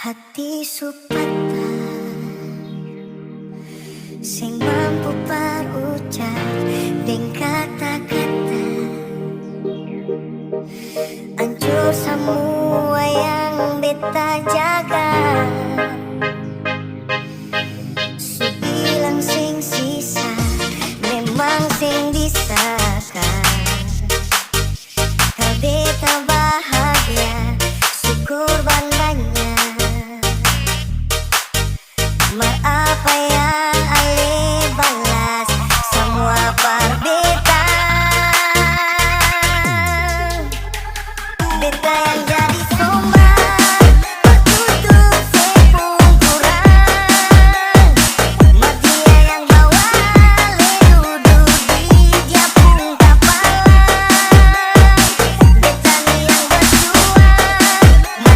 Hati supatan sing mampu berucap dengan kata-kata hancur semua yang beta jaga. Subilang sing sisa memang sing disaka. Kau beta bahagia syukur bandanya. Apa yang Ale balas semua perbedaan. Beta yang jadi sombong tertutup sepungkuran. Dia yang bawa Ale duduk di dia pun kepala. Beta nih yang berjuang,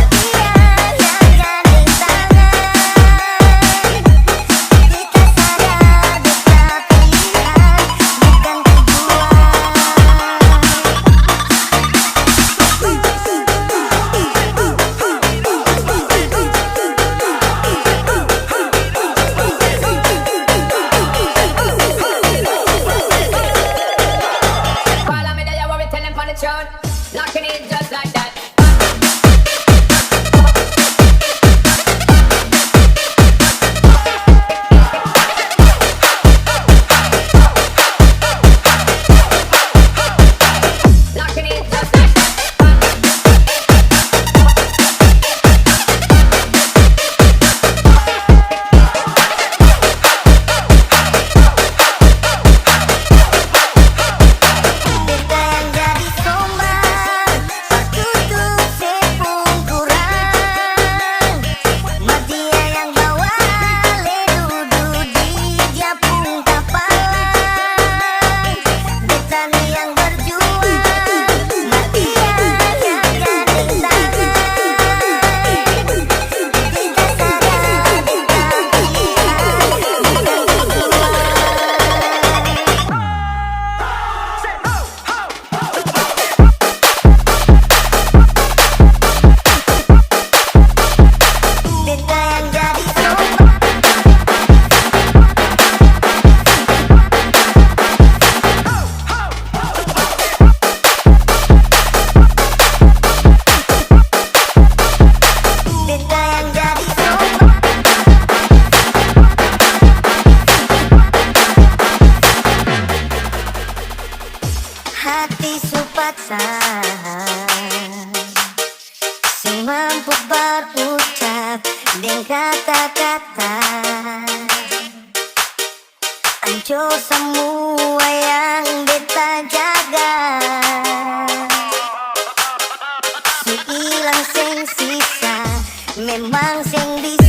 dia yang gandeng tangan. Locking it just like that. Locking it just like that. Hati supatan sing mampu berucap dengan kata-kata hancur semua yang beta jaga. Hilang sing sisa memang sing bisa.